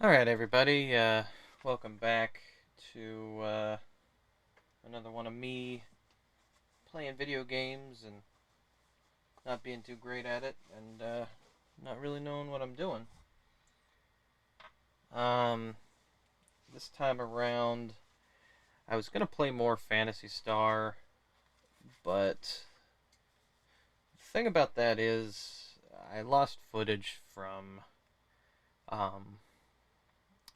Alright everybody, welcome back to another one of me playing video games and not being too great at it and not really knowing what I'm doing. Um, this time around I was going to play more Phantasy Star, but the thing about that is I lost footage from um,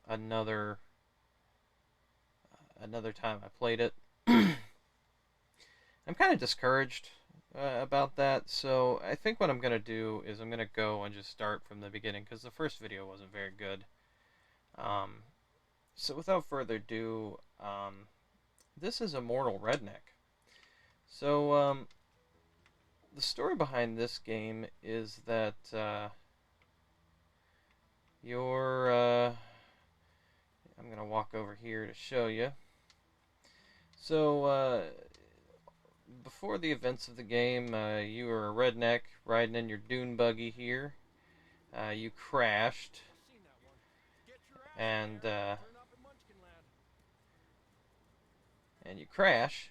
another another time I played it. I'm kind of discouraged about that, so I think what I'm going to do is I'm going to go and just start from the beginning, because the first video wasn't very good. Um, so without further ado, this is Immortal Redneck. So the story behind this game is that you're... I'm going to walk over here to show you. So, before the events of the game, you were a redneck riding in your dune buggy here. You crashed, and you crash,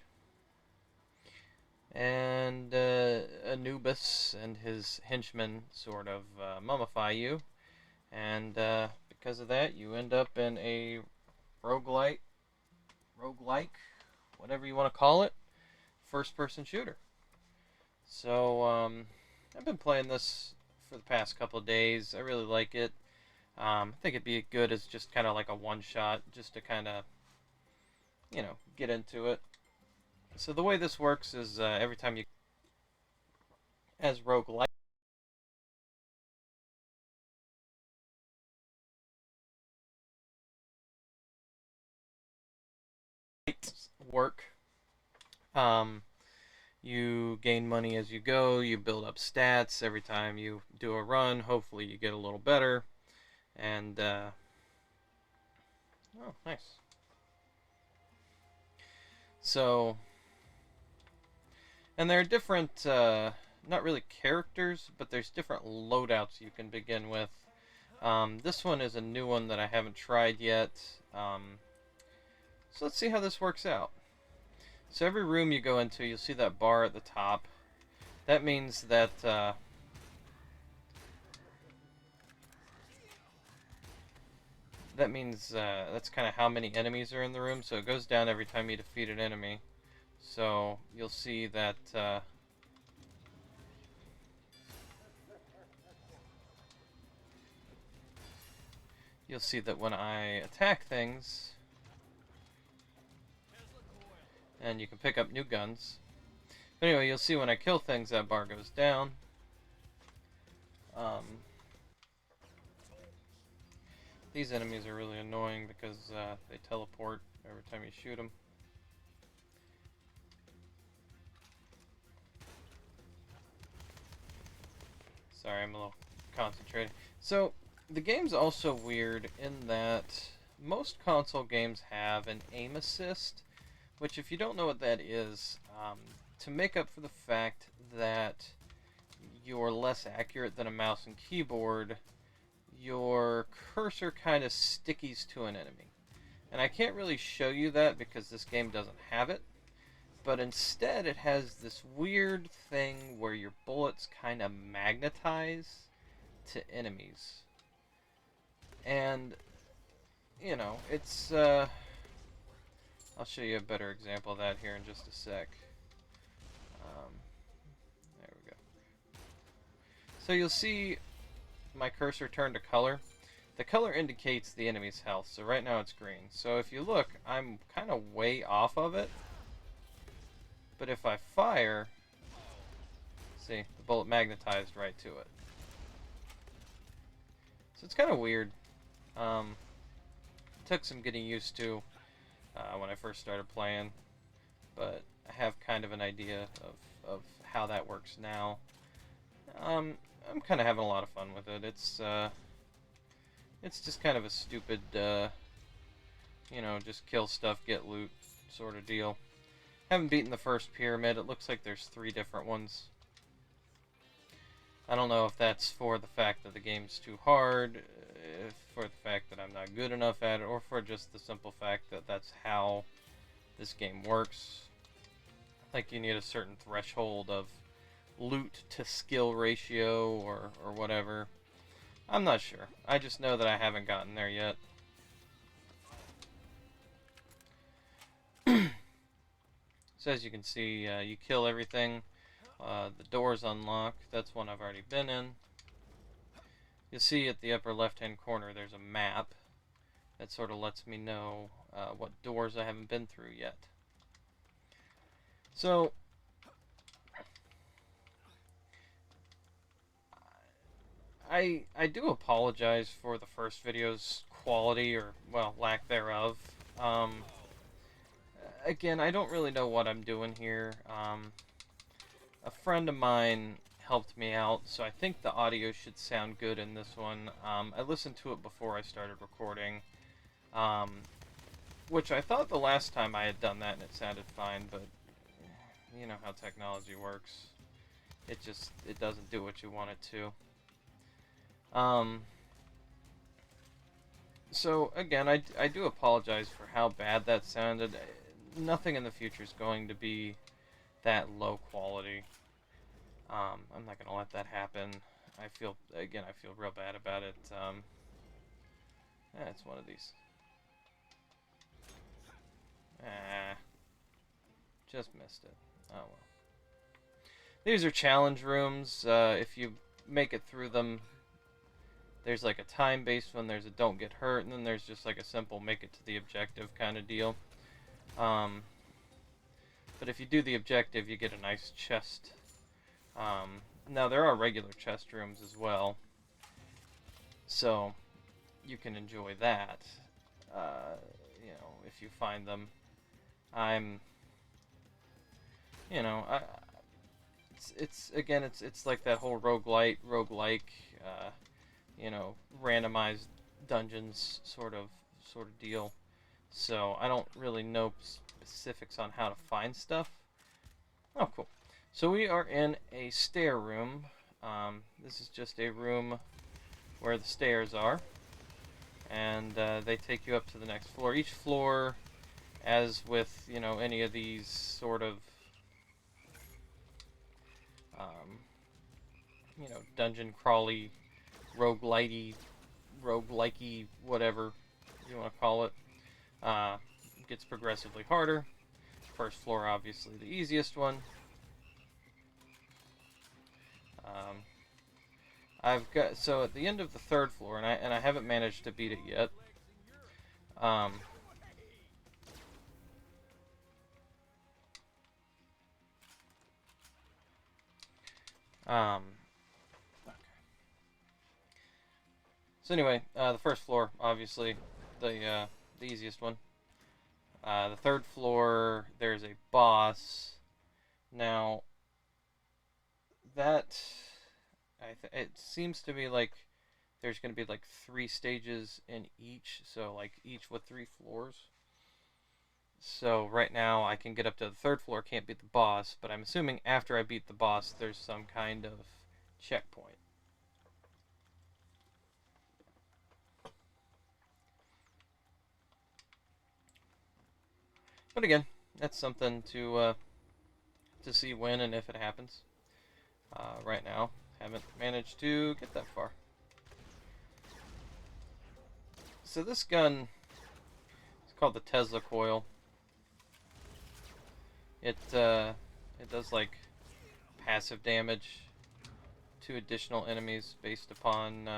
and Anubis and his henchmen sort of mummify you, and because of that, you end up in a roguelite, roguelike, whatever you want to call it, first-person shooter. So I've been playing this for the past couple of days. I really like it. I think it'd be good as just kind of like a one-shot, just to kind of, get into it. So the way this works is every time you, as roguelite work, um, you gain money as you go, you build up stats every time you do a run. Hopefully you get a little better. And, oh, nice. So, and there are different, not really characters, but there's different loadouts you can begin with. This one is a new one that I haven't tried yet. So let's see how this works out. So every room you go into, you'll see that bar at the top. That means that that's kind of how many enemies are in the room. So it goes down every time you defeat an enemy. So you'll see that when I attack things, and you can pick up new guns. But anyway, you'll see when I kill things, that bar goes down. These enemies are really annoying because they teleport every time you shoot them. Sorry, I'm a little concentrated. So, the game's also weird in that most console games have an aim assist, which, if you don't know what that is, to make up for the fact that you're less accurate than a mouse and keyboard, your cursor kind of stickies to an enemy. And I can't really show you that because this game doesn't have it, but instead it has this weird thing where your bullets kind of magnetize to enemies. And, it's, I'll show you a better example of that here in just a sec. There we go. So you'll see my cursor turn to color. The color indicates the enemy's health, so right now it's green. So if you look, I'm kind of way off of it. But if I fire, see, the bullet magnetized right to it. So it's kind of weird. Took some getting used to when I first started playing, but I have kind of an idea of how that works now. I'm kind of having a lot of fun with it. It's just kind of a stupid, just kill stuff, get loot sort of deal. Haven't beaten the first pyramid. It looks like there's 3 different ones. I don't know if that's for the fact that the game's too hard, if for the fact that I'm not good enough at it, or for just the simple fact that that's how this game works. Like, you need a certain threshold of loot to skill ratio or whatever. I'm not sure. I just know that I haven't gotten there yet. So as you can see, you kill everything. The doors unlock. That's one I've already been in. You'll see at the upper left-hand corner there's a map that sort of lets me know what doors I haven't been through yet. So, I do apologize for the first video's quality, or, well, lack thereof. Again, I don't really know what I'm doing here. A friend of mine helped me out, so I think the audio should sound good in this one. I listened to it before I started recording, which I thought the last time I had done that and it sounded fine, but you know how technology works. It doesn't do what you want it to. So again, I do apologize for how bad that sounded. Nothing in the future is going to be that low quality. I'm not gonna let that happen. I feel real bad about it. It's one of these. Just missed it. Oh well. These are challenge rooms. If you make it through them, there's like a time-based one, there's a don't get hurt, and then there's just like a simple make it to the objective kind of deal. But if you do the objective, you get a nice chest. Now, there are regular chest rooms as well, so you can enjoy that, you know, if you find them. It's like that whole roguelike, you know, randomized dungeons sort of deal. So I don't really know specifics on how to find stuff. Oh, cool. So we are in a stair room. This is just a room where the stairs are, and they take you up to the next floor. Each floor, as with, you know, any of these sort of you know, dungeon crawly, roguelitey, whatever you want to call it, gets progressively harder. First floor, obviously the easiest one. So at the end of the third floor, and I haven't managed to beat it yet. Okay. So anyway, the first floor, obviously, the easiest one. The third floor, there's a boss. Now, that it seems to me like there's going to be like 3 stages in each, so like each with 3 floors. So right now I can get up to the third floor, can't beat the boss, but I'm assuming after I beat the boss there's some kind of checkpoint. But again, that's something to see when and if it happens. Right now, haven't managed to get that far. So this gun is called the Tesla coil. It does like passive damage to additional enemies based upon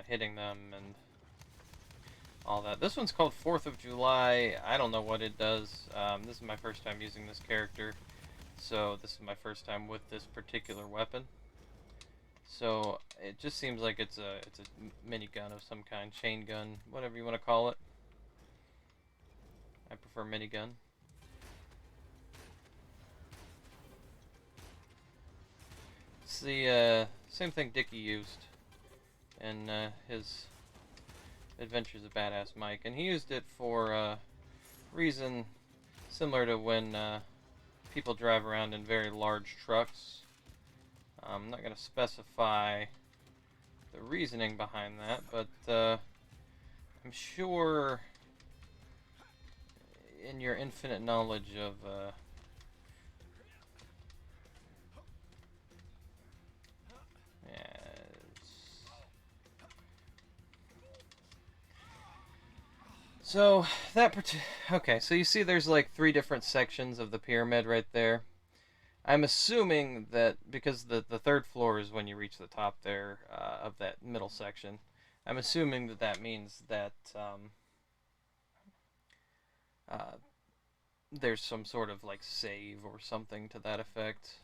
hitting them and all that. This one's called 4th of July. I don't know what it does. This is my first time using this character, so this is my first time with this particular weapon. So it just seems like it's a minigun of some kind, chain gun, whatever you want to call it. I prefer minigun. It's the same thing Dickie used in his Adventures of Badass Mike, and he used it for a reason Similar to when people drive around in very large trucks. I'm not going to specify the reasoning behind that, but I'm sure in your infinite knowledge of so okay, so you see there's like 3 different sections of the pyramid right there. I'm assuming that because the third floor is when you reach the top there of that middle section. I'm assuming that that means that uh, there's some sort of like save or something to that effect.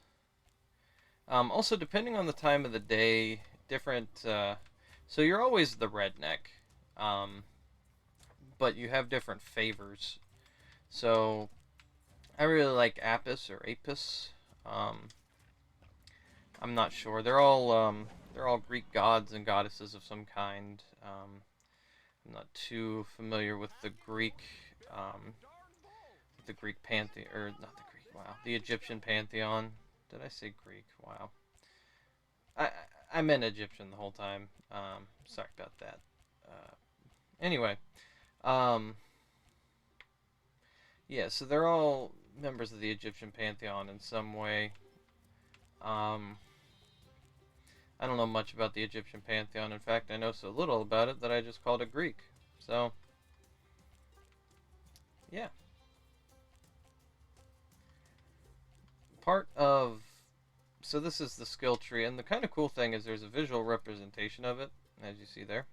Also, depending on the time of the day, different. So you're always the redneck, um, but you have different favors. So I really like Apis or Apis. Um, I'm not sure. They're all Greek gods and goddesses of some kind. I'm not too familiar with um, the Greek pantheon, or not the Greek. Wow, the Egyptian pantheon. Did I say Greek? Wow. I I meant Egyptian the whole time. Sorry about that. Anyway, um, yeah. So they're all members of the Egyptian pantheon in some way. Um, I don't know much about the Egyptian pantheon. In fact, I know so little about it that I just called it Greek. So, yeah. Part of So this is the skill tree, and the kind of cool thing is there's a visual representation of it, as you see there.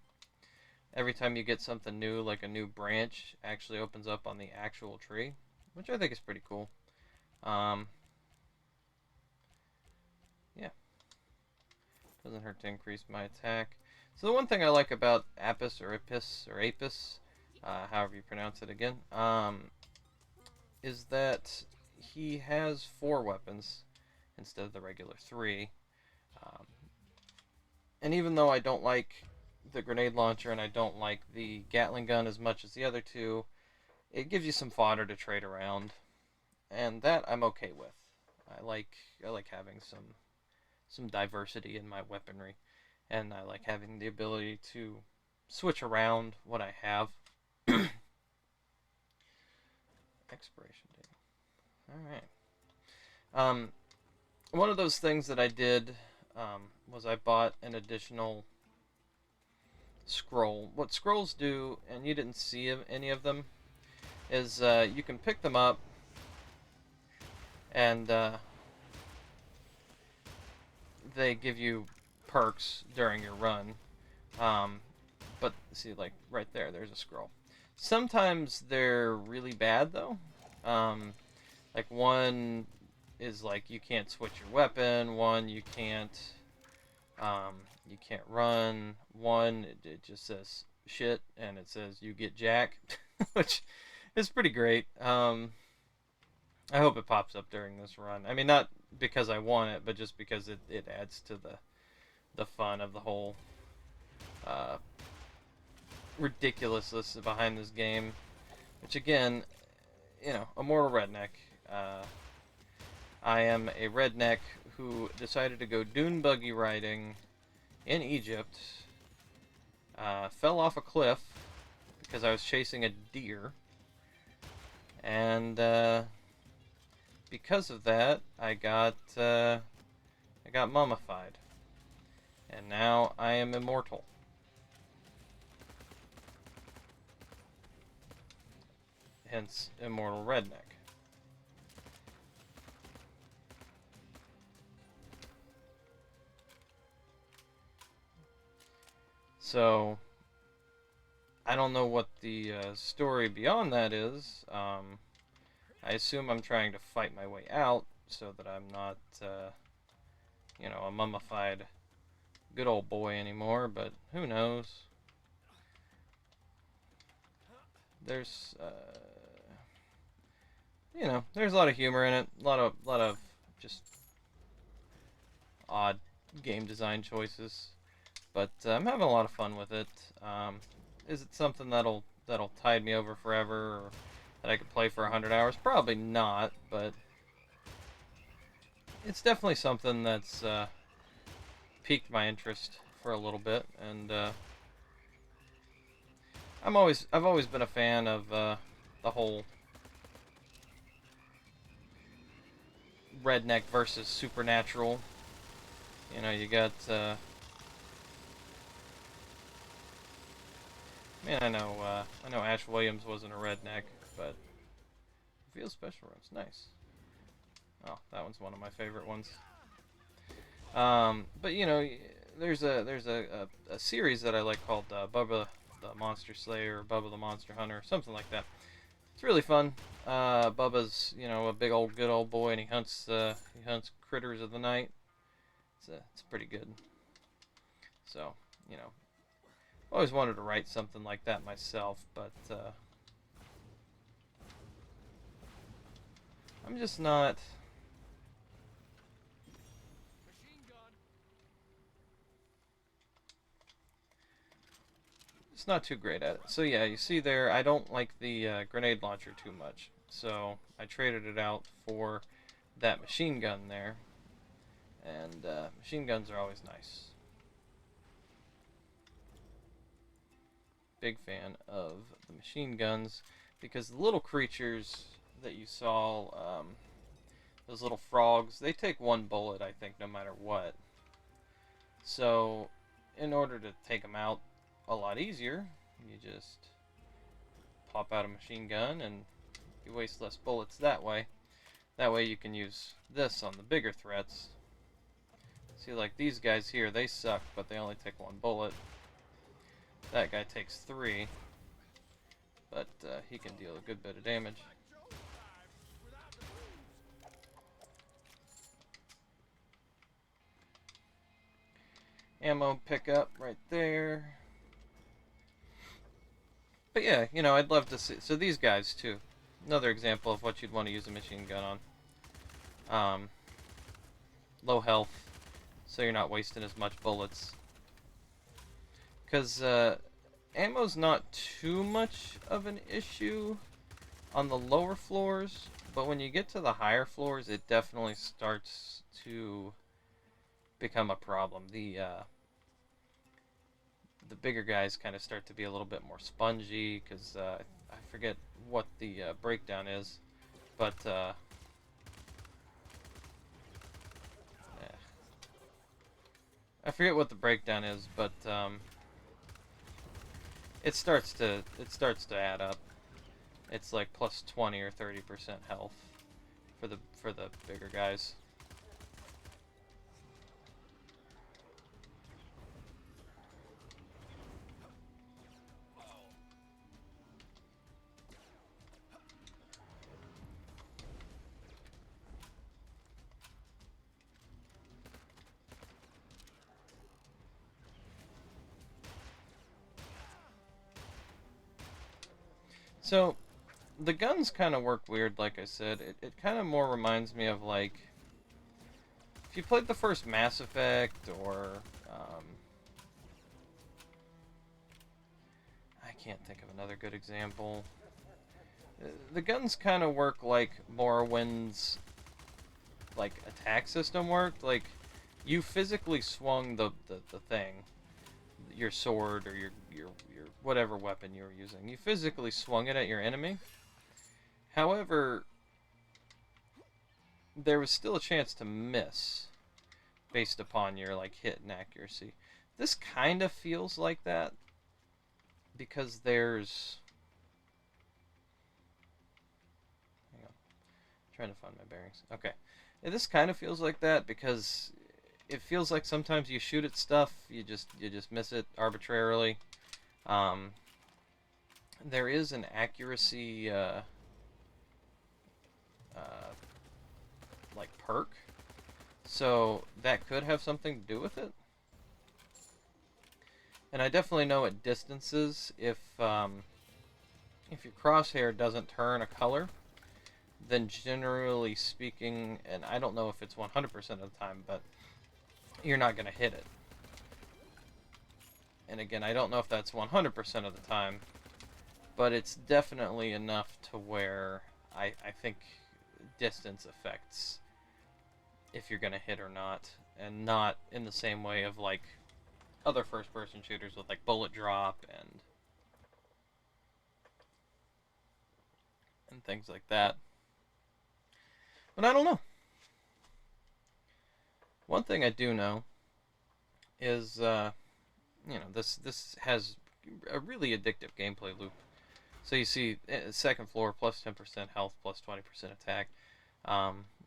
Every time you get something new, like a new branch, actually opens up on the actual tree, which I think is pretty cool. Um, yeah, doesn't hurt to increase my attack. So the one thing I like about Apis or Apis, however you pronounce it again, is that he has 4 weapons instead of the regular 3. Um, and even though I don't like the grenade launcher and I don't like the Gatling gun as much as the other 2, it gives you some fodder to trade around, and that I'm okay with. I like having some diversity in my weaponry, and I like having the ability to switch around what I have. Expiration date. All right. One of those things that I did was I bought an additional scroll. What scrolls do, and you didn't see any of them, is you can pick them up and they give you perks during your run. But see, like right there, there's a scroll. Sometimes they're really bad though. Like one is like you can't switch your weapon. One you can't run. One it just says shit and it says you get Jack, which is pretty great. I hope it pops up during this run. I mean, not because I want it, but just because it adds to the fun of the whole uh, ridiculousness behind this game. Which again, Immortal Redneck. I am a redneck who decided to go dune buggy riding in Egypt. Fell off a cliff because I was chasing a deer, and because of that, I got mummified, and now I am immortal. Hence, Immortal Redneck. So, I don't know what the story beyond that is. I assume I'm trying to fight my way out so that I'm not, a mummified good old boy anymore, but who knows? There's, there's a lot of humor in it, a lot of just odd game design choices, but I'm having a lot of fun with it. Is it something that'll tide me over forever, or that I could play for 100 hours. Probably not, but it's definitely something that's piqued my interest for a little bit, and I've always been a fan of the whole redneck versus supernatural. You know, you got man, I know Ash Williams wasn't a redneck, but reveal special rooms, nice. Oh, that one's one of my favorite ones. But you know, there's a series that I like called Bubba the Monster Slayer, or Bubba the Monster Hunter, something like that. It's really fun. Bubba's, you know, a big old good old boy, and he hunts critters of the night. It's pretty good. So, you know, always wanted to write something like that myself, but I'm just not. It's not too great at it. So yeah, you see there, I don't like the grenade launcher too much. So I traded it out for that machine gun there. And machine guns are always nice. Big fan of the machine guns, because the little creatures that you saw, those little frogs, they take one bullet, I think, no matter what. So in order to take them out a lot easier, you just pop out a machine gun and you waste less bullets that way. That way you can use this on the bigger threats. See, like these guys here, they suck, but they only take one bullet. That guy takes 3, but he can deal a good bit of damage. Ammo pickup right there. But yeah, you know, I'd love to see. So these guys too, another example of what you'd want to use a machine gun on. Low health, so you're not wasting as much bullets. Because ammo's not too much of an issue on the lower floors, but when you get to the higher floors, it definitely starts to become a problem. The bigger guys kind of start to be a little bit more spongy, because I forget what the breakdown is, but I forget what the breakdown is, but it starts to add up. It's like plus 20 or 30% health for the bigger guys. So, the guns kind of work weird, like I said. It kind of more reminds me of, like, if you played the first Mass Effect, or, I can't think of another good example. The guns kind of work like Morrowind's, like, attack system worked. Like, you physically swung the thing, your sword, or your whatever weapon you were using. You physically swung it at your enemy. However, there was still a chance to miss based upon your, like, hit and accuracy. This kind of feels like that, because there's... Hang on. I'm trying to find my bearings. Okay. Yeah, this kind of feels like that, because it feels like sometimes you shoot at stuff, you just miss it arbitrarily. There is an accuracy like perk, so that could have something to do with it. And I definitely know at distances, if your crosshair doesn't turn a color, then generally speaking, and I don't know if it's 100% of the time, but you're not going to hit it. And again, I don't know if that's 100% of the time, but it's definitely enough to where I think distance affects if you're gonna hit or not, and not in the same way of like other first-person shooters with like bullet drop and things like that. But I don't know. One thing I do know is, this has a really addictive gameplay loop. So you see, second floor plus 10% health plus 20% attack.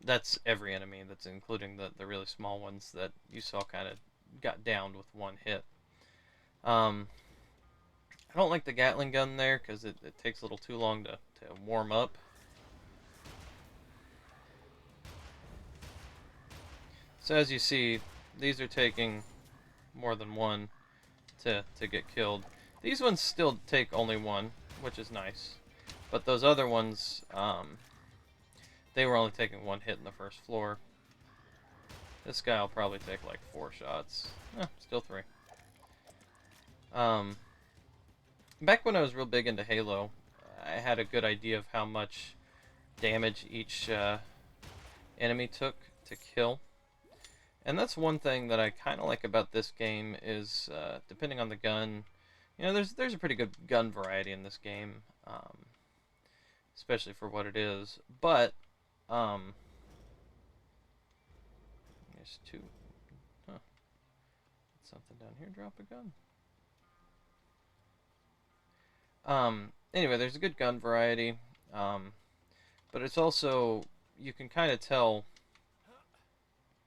That's every enemy. That's including the really small ones that you saw kind of got downed with one hit. I don't like the Gatling gun there because it takes a little too long to warm up. So as you see, these are taking more than one to get killed. These ones still take only one, which is nice. But those other ones, they were only taking one hit in the first floor. This guy will probably take like 4 shots. Still 3. Back when I was real big into Halo, I had a good idea of how much damage each enemy took to kill. And that's one thing that I kind of like about this game is, depending on the gun, there's a pretty good gun variety in this game, especially for what it is. But there's 2. Huh? Something down here. Drop a gun. Anyway, there's a good gun variety, but it's also, you can kind of tell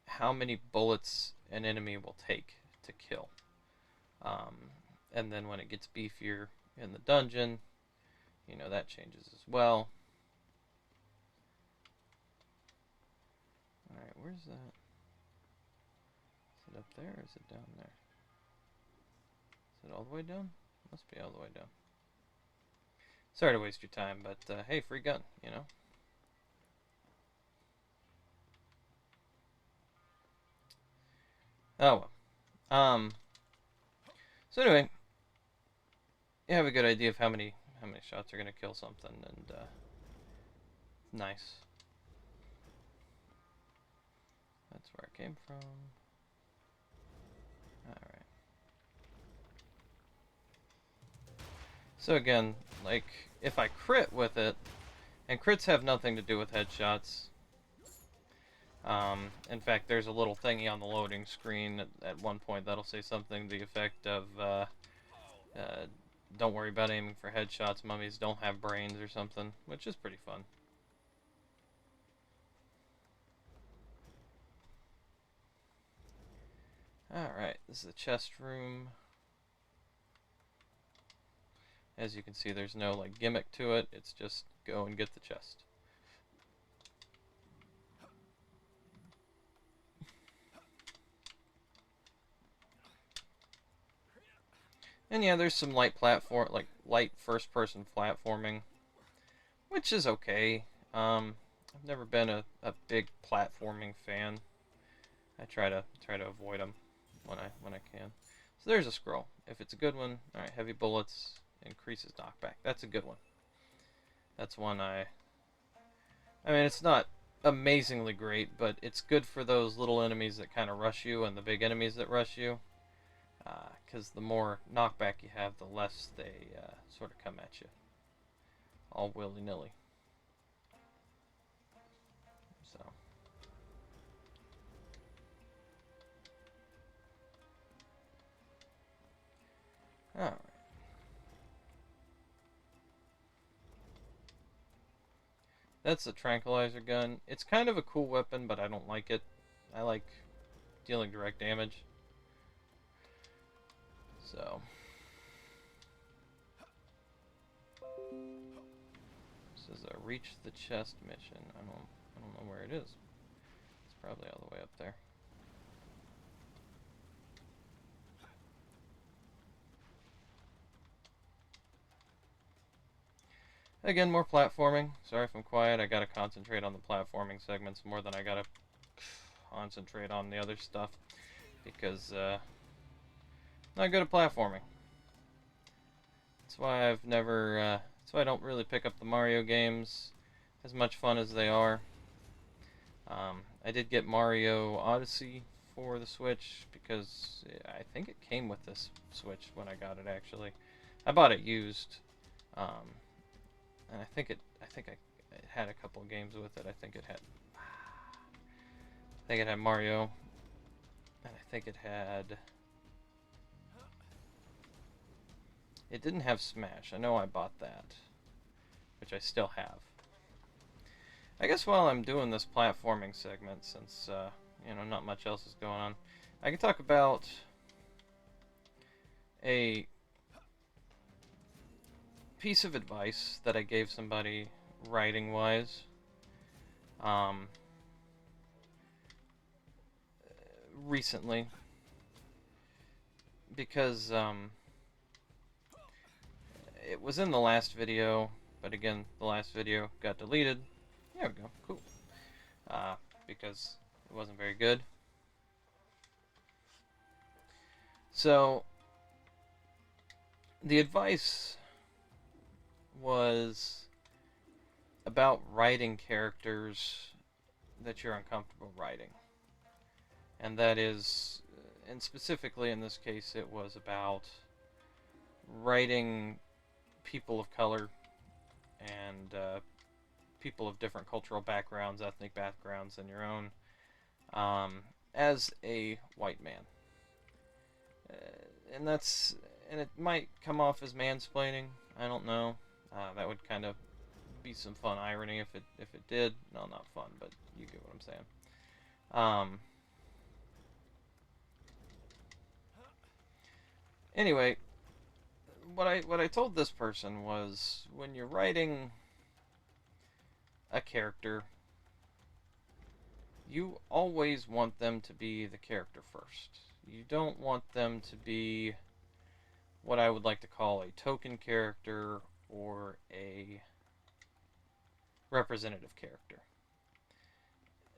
how many bullets an enemy will take to kill. And then when it gets beefier in the dungeon, that changes as well. Alright, where's that? Is it up there or is it down there? Is it all the way down? Must be all the way down. Sorry to waste your time, but hey, free gun, Oh well. So anyway, you have a good idea of how many shots are gonna kill something, and nice. That's where it came from. Alright. So again, like, if I crit with it, and crits have nothing to do with headshots. In fact, there's a little thingy on the loading screen at one point that'll say something to the effect of, don't worry about aiming for headshots, mummies don't have brains or something, which is pretty fun. Alright, this is the chest room. As you can see, there's no like gimmick to it, it's just go and get the chest. And yeah, there's some light first-person platforming, which is okay. I've never been a big platforming fan. I try to avoid them when I can. So there's a scroll. If it's a good one, all right, heavy bullets increases knockback. That's a good one. That's one I mean, it's not amazingly great, but it's good for those little enemies that kind of rush you and the big enemies that rush you. Because the more knockback you have, the less they sort of come at you, all willy-nilly. So, all right. That's a tranquilizer gun. It's kind of a cool weapon, but I don't like it. I like dealing direct damage. So, this is a reach the chest mission. I don't know where it is. It's probably all the way up there. Again, more platforming. Sorry if I'm quiet. I gotta concentrate on the platforming segments more than I gotta concentrate on the other stuff, because not good at platforming. That's why I've never so I don't really pick up the Mario games, as much fun as they are. I did get Mario Odyssey for the Switch because I think it came with this Switch when I got it. Actually, I bought it used, and it had a couple of games with it. I think it had Mario, and I think it had. It didn't have Smash. I know I bought that, which I still have. I guess while I'm doing this platforming segment, since not much else is going on, I can talk about a piece of advice that I gave somebody writing-wise. Recently, because it was in the last video, but again, the last video got deleted. There we go, cool. Because it wasn't very good. So, the advice was about writing characters that you're uncomfortable writing. And that is, and specifically in this case, it was about writing people of color and people of different cultural backgrounds, ethnic backgrounds than your own, as a white man. And it might come off as mansplaining. I don't know. That would kind of be some fun irony if it did. No, not fun, but you get what I'm saying. Anyway, what I told this person was, when you're writing a character, you always want them to be the character first. You don't want them to be what I would like to call a token character or a representative character.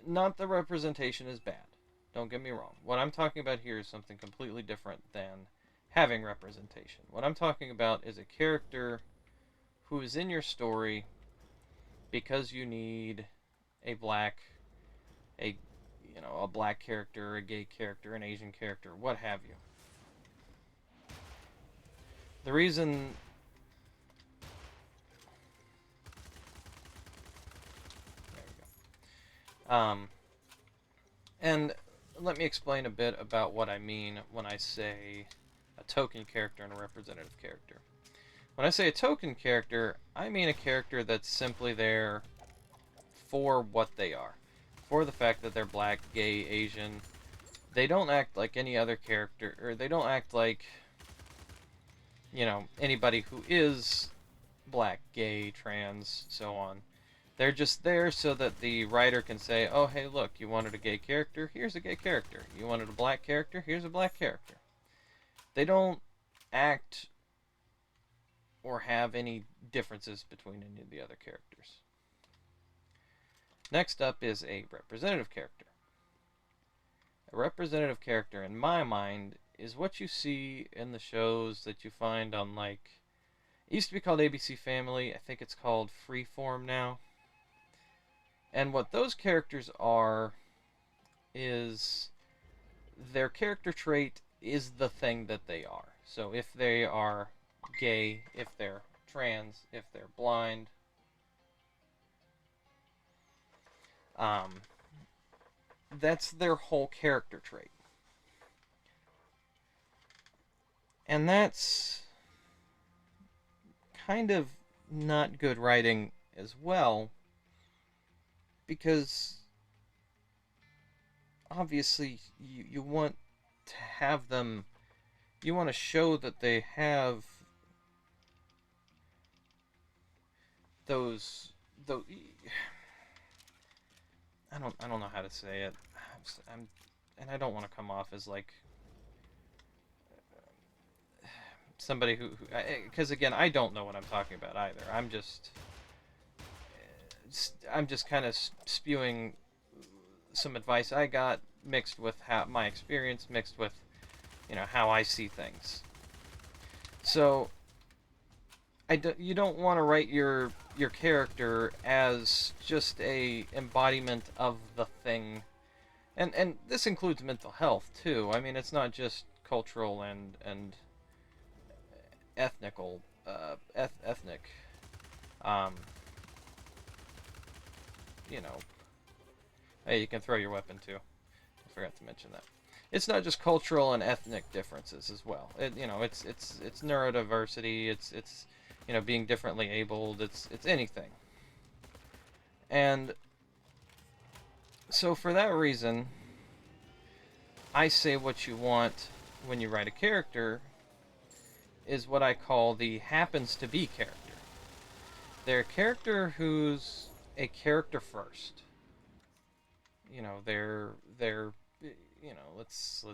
Not that representation is bad. Don't get me wrong. What I'm talking about here is something completely different than having representation. What I'm talking about is a character who is in your story because you need a black character, a gay character, an Asian character, what have you. The reason there we go. And let me explain a bit about what I mean when I say a token character and a representative character. When I say a token character, I mean a character that's simply there for what they are. For the fact that they're black, gay, Asian. They don't act like any other character, or they don't act like, anybody who is black, gay, trans, so on. They're just there so that the writer can say, oh, hey, look, you wanted a gay character? Here's a gay character. You wanted a black character? Here's a black character. They don't act or have any differences between any of the other characters. Next up is a representative character. A representative character, in my mind, is what you see in the shows that you find on, it used to be called ABC Family. I think it's called Freeform now. And what those characters are is their character trait is the thing that they are. So if they are gay, if they're trans, if they're blind, that's their whole character trait. And that's kind of not good writing as well, because obviously you want to have them, you want to show that they have those I don't know how to say it. And I don't want to come off as somebody who because again, I don't know what I'm talking about either. I'm just kind of spewing some advice I got, mixed with my experience, mixed with how I see things. So you don't want to write your character as just a embodiment of the thing, and this includes mental health too. I mean, it's not just cultural and ethnical, ethnic. Um, you know, hey, you can throw your weapon too. I forgot to mention that. It's not just cultural and ethnic differences as well. It's neurodiversity. It's being differently abled. It's anything. And so for that reason, I say what you want when you write a character is what I call the happens to be character. They're a character who's a character first. They're let's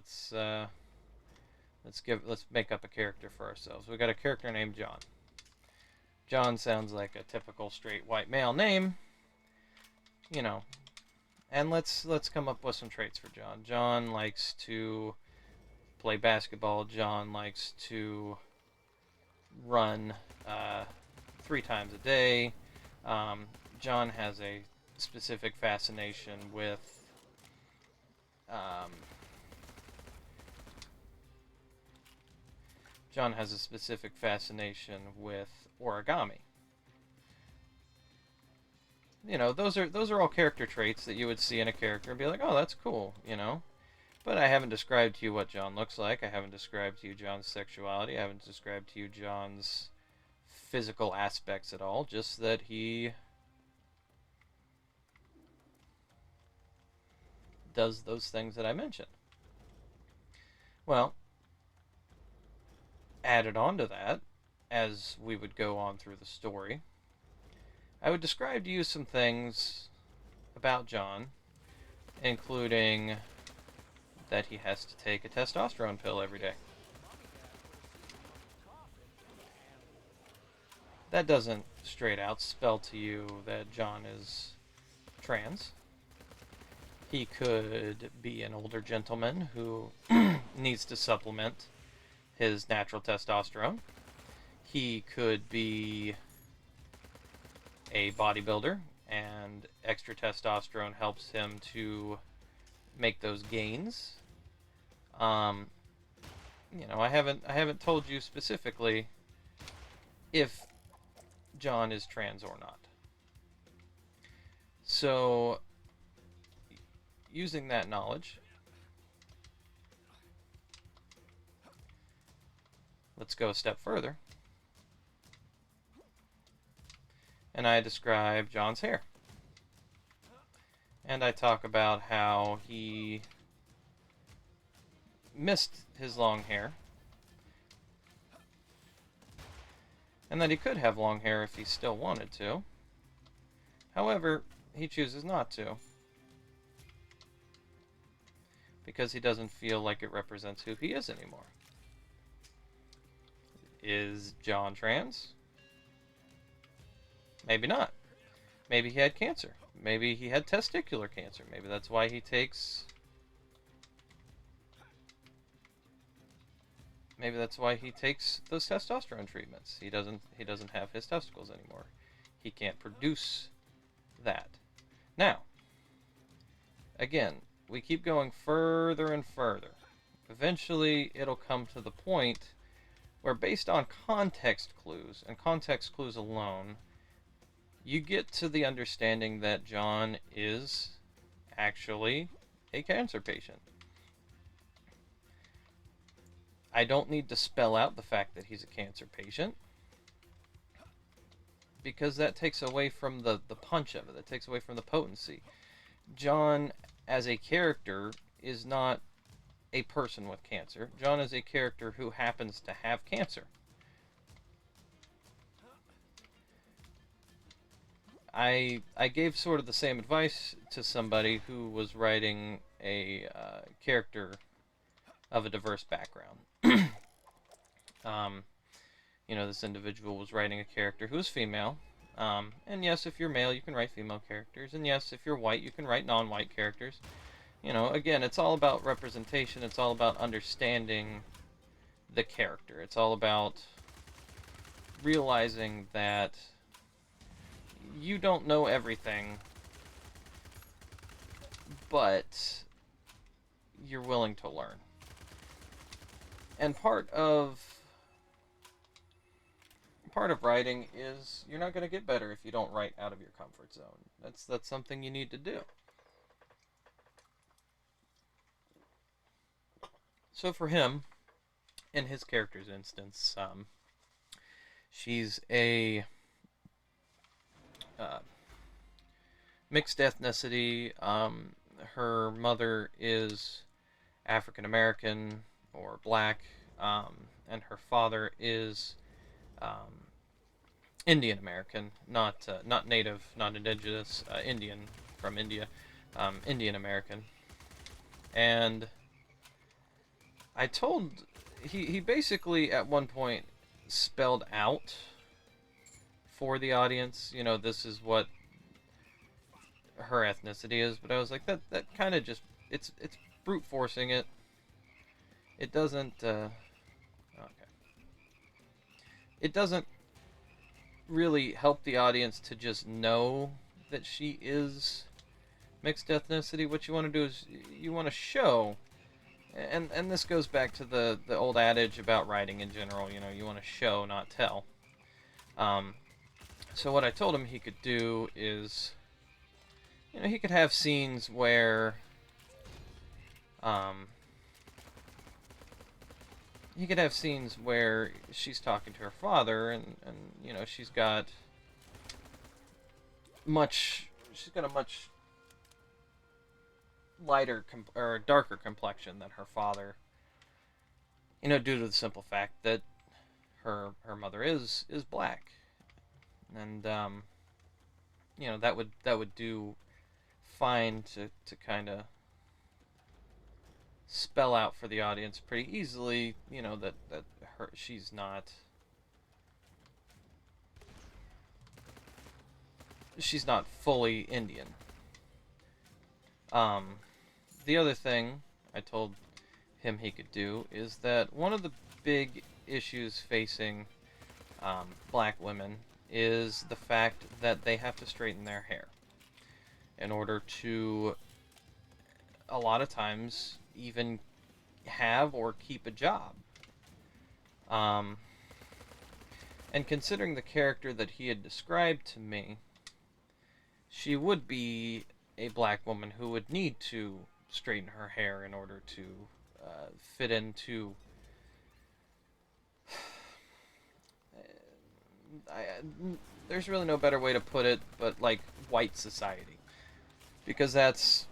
make up a character for ourselves. We got a character named John. John sounds like a typical straight white male name, and let's come up with some traits for John. John likes to play basketball. John likes to run 3 times a day. John has a specific fascination with John has a specific fascination with origami. Those are all character traits that you would see in a character and be like, oh, that's cool, But I haven't described to you what John looks like. I haven't described to you John's sexuality. I haven't described to you John's physical aspects at all. Just that he does those things that I mentioned. Well, added on to that, as we would go on through the story, I would describe to you some things about John, including that he has to take a testosterone pill every day. That doesn't straight out spell to you that John is trans. He could be an older gentleman who needs to supplement his natural testosterone. He could be a bodybuilder, and extra testosterone helps him to make those gains. I haven't told you specifically if John is trans or not. So, using that knowledge, let's go a step further. And I describe John's hair. And I talk about how he missed his long hair. And that he could have long hair if he still wanted to. However, he chooses not to. Because he doesn't feel like it represents who he is anymore. Is John trans? Maybe not. Maybe he had cancer. Maybe he had testicular cancer. Maybe that's why he takes... Maybe that's why he takes those testosterone treatments. He doesn't have his testicles anymore. He can't produce that. Now, again, we keep going further and further. Eventually, it'll come to the point where, based on context clues, and context clues alone, you get to the understanding that John is actually a cancer patient. I don't need to spell out the fact that he's a cancer patient, because that takes away from the punch of it. That takes away from the potency. John, as a character, is not a person with cancer. John is a character who happens to have cancer. I gave sort of the same advice to somebody who was writing a character of a diverse background. This individual was writing a character who was female. And yes, if you're male, you can write female characters. And yes, if you're white, you can write non-white characters. Again, it's all about representation. It's all about understanding the character. It's all about realizing that you don't know everything, but you're willing to learn. And part of writing is you're not going to get better if you don't write out of your comfort zone. That's something you need to do. So for him, in his character's instance, she's a mixed ethnicity. Her mother is African American or black, and her father is Indian American, not native, not indigenous, Indian from India, Indian American. And I told he basically at one point spelled out for the audience, this is what her ethnicity is, but I was like, that kind of just it's brute forcing it. It doesn't okay. It doesn't really help the audience to just know that she is mixed ethnicity. What you want to do is you want to show, and this goes back to the old adage about writing in general. You want to show, not tell. So what I told him he could do is, he could have scenes where she's talking to her father, and she's got a much lighter or darker complexion than her father, due to the simple fact that her mother is black, and that would do fine to kind of spell out for the audience pretty easily, that she's not fully Indian. The other thing I told him he could do is that one of the big issues facing black women is the fact that they have to straighten their hair in order to, a lot of times, even have or keep a job. And considering the character that he had described to me, she would be a black woman who would need to straighten her hair in order to fit into there's really no better way to put it, but like white society, because that's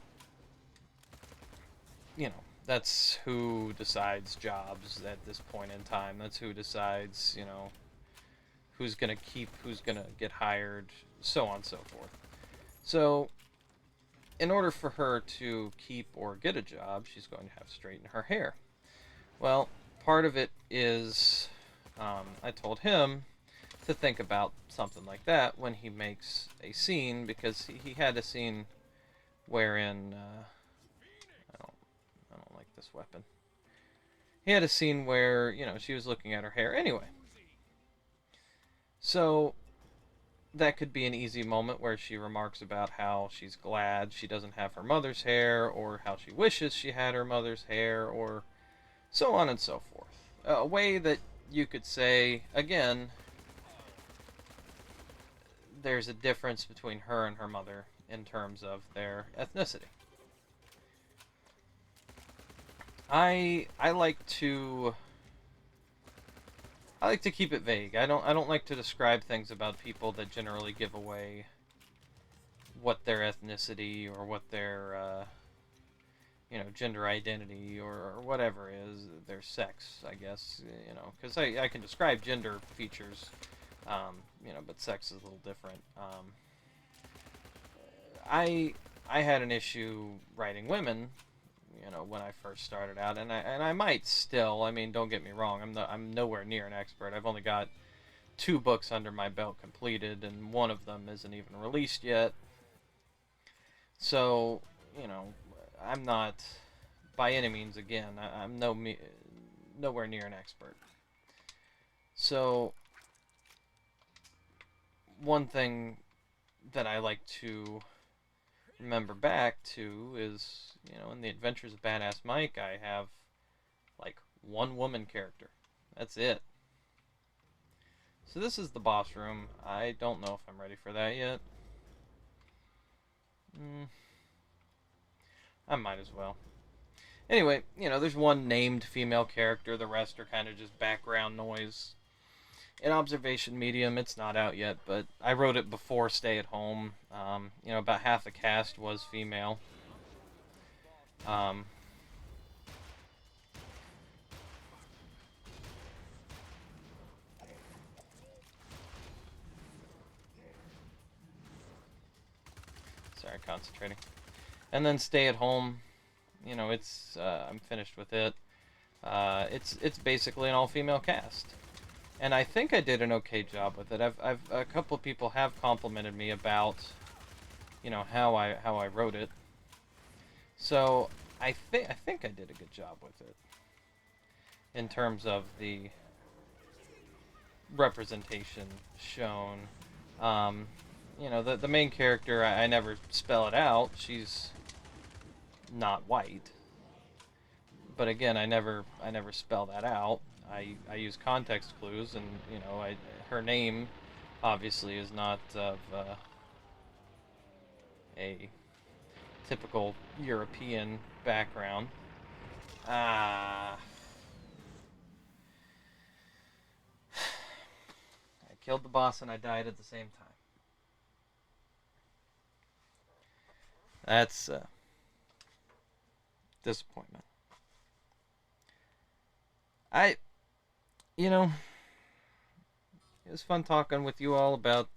who decides jobs at this point in time. That's who decides who's gonna get hired, so on and so forth. So in order for her to keep or get a job, she's going to have to straighten her hair. Well, part of it is, I told him to think about something like that when he makes a scene, because he had a scene wherein, I don't like this weapon. He had a scene where, she was looking at her hair anyway. So that could be an easy moment where she remarks about how she's glad she doesn't have her mother's hair, or how she wishes she had her mother's hair, or so on and so forth. A way that you could say, again, there's a difference between her and her mother in terms of their ethnicity. I like to keep it vague. I don't like to describe things about people that generally give away what their ethnicity or what their gender identity or whatever is, their sex, I guess, because I can describe gender features, but sex is a little different. I had an issue writing women, when I first started out, and I might still. I mean, don't get me wrong. I'm nowhere near an expert. I've only got 2 books under my belt completed, and one of them isn't even released yet. So, I'm not, by any means, again, I'm nowhere near an expert. So, one thing that I like to remember back to is, in the Adventures of Badass Mike, I have like one woman character. That's it. So this is the boss room. I don't know if I'm ready for that yet. I might as well. Anyway, there's one named female character. The rest are kind of just background noise. In observation medium, it's not out yet, but I wrote it before Stay at Home. About half the cast was female. Sorry, concentrating. And then Stay at Home, it's I'm finished with it. It's basically an all-female cast, and I think I did an okay job with it. I've a couple of people have complimented me about, how I wrote it. So I think I did a good job with it in terms of the representation shown. The main character, I never spell it out. She's not white. But again, I never spell that out. I use context clues, and her name obviously is not of a typical European background. I killed the boss and I died at the same time. That's disappointment. It was fun talking with you all about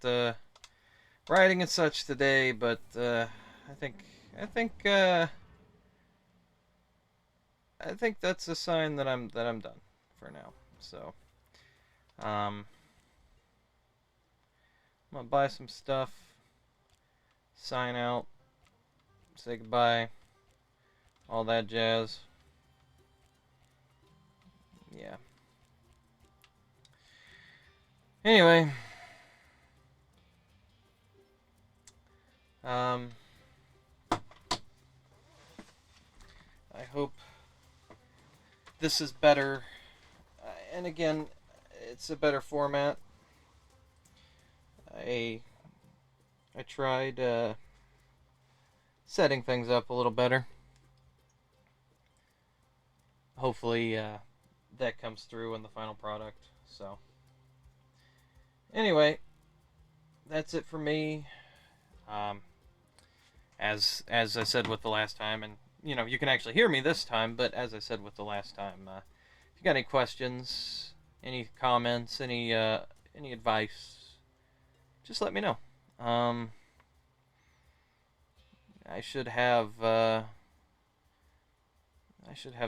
writing and such today, but I think that's a sign that I'm done for now. So, I'm gonna buy some stuff, sign out, say goodbye, all that jazz. Yeah. Anyway, I hope this is better, and again, it's a better format. I tried setting things up a little better. Hopefully that comes through in the final product. So anyway, that's it for me. As I said with the last time, and you can actually hear me this time, but as I said with the last time, if you got any questions, any comments, any advice, just let me know. I should have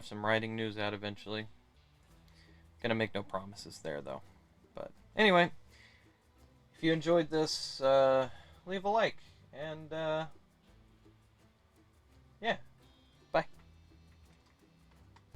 some writing news out eventually. Gonna make no promises there though. But anyway, if you enjoyed this, leave a like, and yeah.